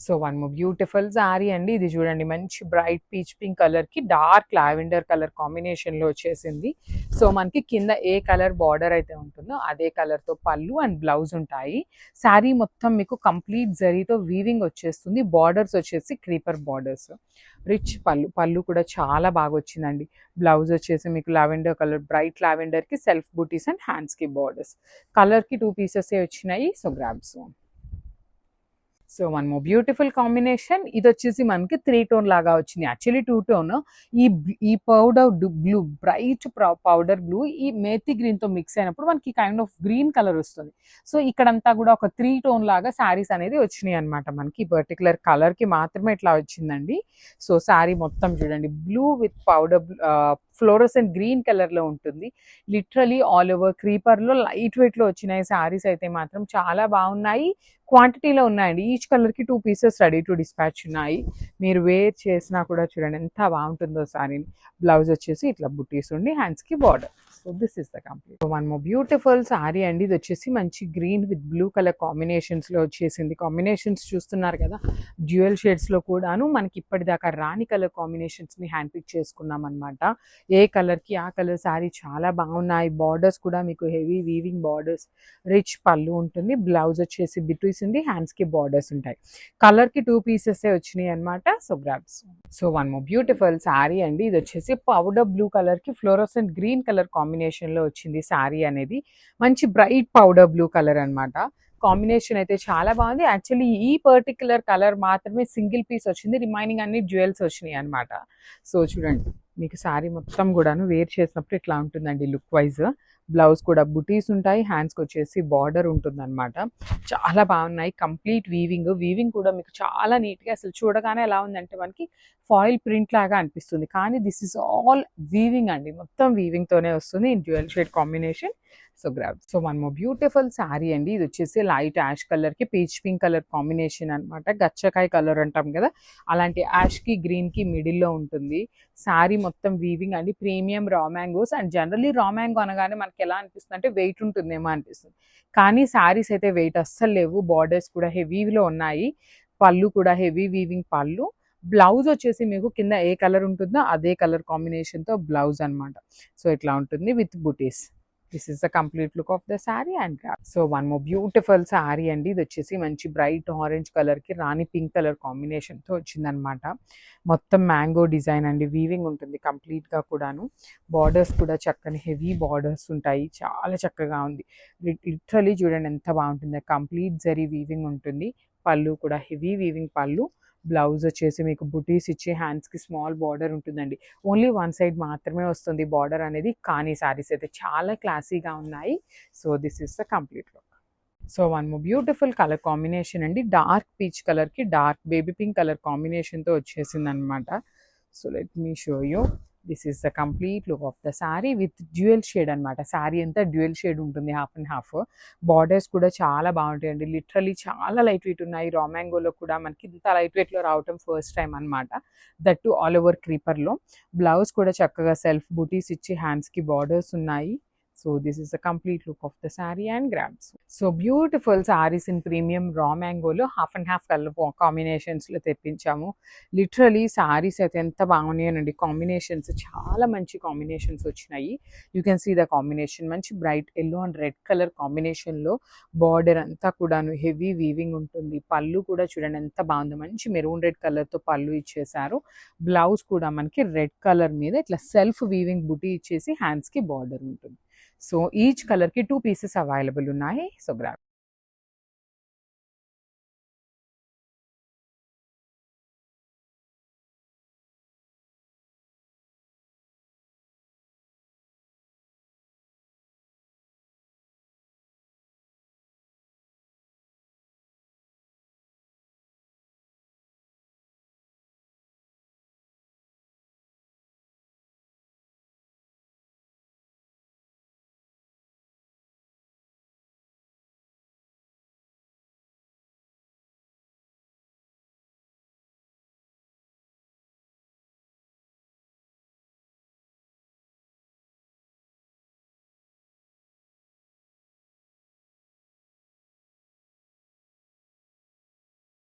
So one more beautiful sorry అండి. ఇది చూడండి మంచి బ్రైట్ పీచ్ పింక్ కలర్ కి డార్క్ లావెండర్ కలర్ కాంబినేషన్ లో వచ్చేసింది. సో మనకి కింద ఏ కలర్ బార్డర్ అయితే ఉంటుందో అదే కలర్ తో పళ్ళు అండ్ బ్లౌజ్ ఉంటాయి. సారీ మొత్తం మీకు కంప్లీట్ జరీతో వీవింగ్ వచ్చేస్తుంది. బార్డర్స్ వచ్చేసి క్రీపర్ బార్డర్స్. రిచ్ పళ్ళు కూడా చాలా బాగా వచ్చిందండి. బ్లౌజ్ వచ్చేసి మీకు లావెండర్ కలర్ బ్రైట్ లావెండర్ కి సెల్ఫ్ బూటీస్ అండ్ హ్యాండ్స్ కి బార్డర్స్. కలర్ కి 2 పీసెస్ వచ్చినాయి. సో గ్రాబ్స్. So one more beautiful combination. ఇది వచ్చేసి మనకి 3 టోన్ లాగా వచ్చింది. Actually 2 tone. ఈ powder blue bright powder blue ఈ మేతి గ్రీన్ తో మిక్స్ అయినప్పుడు మనకి కైండ్ ఆఫ్ గ్రీన్ కలర్ వస్తుంది. సో ఇక్కడంతా కూడా ఒక 3 టోన్ లాగా శారీస్ అనేది వచ్చినాయి అనమాట. మనకి పర్టికులర్ కలర్ కి మాత్రమే ఇట్లా వచ్చిందండి. సో శారీ మొత్తం చూడండి blue with powder fluorescent green colour లో ఉంటుంది. లిటరలీ ఆల్ ఓవర్ క్రీపర్ లో లైట్ వెయిట్ లో వచ్చినాయి శారీస్ అయితే మాత్రం చాలా బాగున్నాయి. క్వాంటిటీలో ఉన్నాయండి. ఈచ్ కలర్ కి 2 పీసెస్ రెడీ టు డిస్పాచ్ ఉన్నాయి. మీరు వేర్ చేసినా కూడా చూడండి ఎంత బాగుంటుందో సారీని. బ్లౌజ్ వచ్చేసి ఇట్లా బుట్టీస్ ఉండి హ్యాండ్స్ కి border. So this is the complete. One more beautiful sorry అండి. ఇది వచ్చేసి మంచి green with blue colour combinations లో వచ్చేసింది. కాంబినేషన్స్ చూస్తున్నారు కదా, డ్యూయల్ షేడ్స్ లో కూడాను మనకి ఇప్పటిదాకా రాని కలర్ కాంబినేషన్స్ ని హ్యాండ్ పిక్ చేసుకున్నాం అనమాట. ఏ కలర్ కి ఆ కలర్ సారీ చాలా బాగున్నాయి. బార్డర్స్ కూడా మీకు హెవీ వీవింగ్ బార్డర్స్. రిచ్ పళ్ళు ఉంటుంది. బ్లౌజ్ వచ్చేసి బిట్వీస్ ఉంది. హ్యాండ్స్ కి బార్డర్స్ ఉంటాయి. కలర్ కి 2 పీసెస్ వచ్చినాయి అనమాట. సో గ్రాబ్స్. So one more beautiful sorry అండి. ఇది వచ్చేసి పౌడర్ బ్లూ కలర్ కి ఫ్లోరోసెంట్ గ్రీన్ కలర్ కాంబినేషన్ లో వచ్చింది సారీ అనేది. మంచి బ్రైట్ పౌడర్ బ్లూ కలర్ అనమాట. కాంబినేషన్ అయితే చాలా బాగుంది. యాక్చువల్లీ ఈ పర్టికులర్ కలర్ మాత్రమే సింగిల్ పీస్ వచ్చింది. రిమైనింగ్ అన్ని జ్యువెల్స్ వచ్చినాయి అనమాట. సో చూడండి మీకు శారీ మొత్తం కూడాను వేర్ చేసినప్పుడు ఇట్లా ఉంటుందండి లుక్ వైజ్. బ్లౌజ్ కూడా బుటీస్ ఉంటాయి. హ్యాండ్స్కి వచ్చేసి బార్డర్ ఉంటుంది అనమాట. చాలా బాగున్నాయి. కంప్లీట్ వీవింగ్ కూడా మీకు చాలా నీట్గా అసలు చూడగానే ఎలా ఉందంటే మనకి ఫాయిల్ ప్రింట్ లాగా అనిపిస్తుంది. కానీ దిస్ ఇస్ ఆల్ వీవింగ్ అండి. మొత్తం వీవింగ్తోనే వస్తుంది in dual shade combination. So grab. So one more beautiful sari అండి. ఇది వచ్చేసి లైట్ యాష్ కలర్ కి పీచ్ పింక్ కలర్ కాంబినేషన్ అనమాట. గచ్చకాయ కలర్ అంటాం కదా, అలాంటి యాష్ కి గ్రీన్ కి మిడిల్ లో ఉంటుంది. శారీ మొత్తం వీవింగ్ అండి. ప్రీమియం రా mangoes. And generally raw mango అనగానే మనకి ఎలా అనిపిస్తుంది అంటే వెయిట్ ఉంటుందేమో అనిపిస్తుంది. కానీ శారీస్ అయితే వెయిట్ అస్సలు లేవు. బార్డర్స్ కూడా హెవీలో ఉన్నాయి. పళ్ళు కూడా హెవీ వీవింగ్ పళ్ళు. బ్లౌజ్ వచ్చేసి మీకు కింద ఏ కలర్ ఉంటుందో అదే కలర్ కాంబినేషన్ తో బ్లౌజ్ అనమాట. సో ఇట్లా ఉంటుంది with buttis. This is the complete look of the sari and grab. So one more beautiful sari అండి. ఇది వచ్చేసి మంచి బ్రైట్ ఆరెంజ్ కలర్ కి రాణి పింక్ కలర్ కాంబినేషన్ తో వచ్చిందనమాట. మొత్తం మ్యాంగో డిజైన్ అండి. వీవింగ్ ఉంటుంది కంప్లీట్ గా కూడాను. బార్డర్స్ కూడా చక్కని హెవీ బార్డర్స్ ఉంటాయి. చాలా చక్కగా ఉంది. లిటరలీ చూడండి ఎంత బాగుంటుంది. కంప్లీట్ జరీ వీవింగ్ ఉంటుంది. పళ్ళు కూడా హెవీ వీవింగ్ పళ్ళు. బ్లౌజ్ వచ్చేసి మీకు బుటీస్ ఇచ్చి హ్యాండ్స్కి స్మాల్ బార్డర్ ఉంటుందండి. ఓన్లీ వన్ సైడ్ మాత్రమే వస్తుంది బార్డర్ అనేది. కానీ శారీస్ అయితే చాలా క్లాసీగా ఉన్నాయి. So this is the complete look. So one more beautiful colour combination అండి. డార్క్ పీచ్ కలర్కి డార్క్ బేబీ పింక్ కలర్ కాంబినేషన్తో వచ్చేసింది అనమాట. So let me show you. This is the complete look of the sari with dual shade అనమాట. శారీ అంతా dual shade ఉంటుంది. Half and half. Borders కూడా చాలా బాగుంటాయండి. లిటరలీ చాలా లైట్ వెయిట్ ఉన్నాయి. రా మ్యాంగోలో కూడా మనకి ఇంత లైట్ వెయిట్లో రావటం ఫస్ట్ టైం అనమాట. దట్ టు ఆల్ ఓవర్ క్రీపర్లో. బ్లౌజ్ కూడా చక్కగా సెల్ఫ్ బూటీస్ ఇచ్చి హ్యాండ్స్కి బార్డర్స్ ఉన్నాయి. So this is the complete look of the saree and grabs. So beautiful sarees in premium raw mango lo half and half color combinations lo తెప్పించాము. Literally sarees అయితే ఎంత బాగున్నాయండి. కాంబినేషన్స్ చాలా మంచి కాంబినేషన్స్ వచ్చినాయి. You can see the combination. మంచి bright yellow and red colour కాంబినేషన్లో border అంతా కూడాను హెవీ వీవింగ్ ఉంటుంది. పళ్ళు కూడా చూడండి ఎంత బాగుంది. మంచి మెరూన్ రెడ్ కలర్తో పళ్ళు ఇచ్చేసారు. బ్లౌజ్ కూడా మనకి రెడ్ కలర్ మీద ఇట్లా సెల్ఫ్ వీవింగ్ బుటీ ఇచ్చేసి హ్యాండ్స్కి బార్డర్ ఉంటుంది. సో ఈచ్ కలర్కి 2 పీసెస్ అవైలబుల్ ఉన్నాయి. So grab.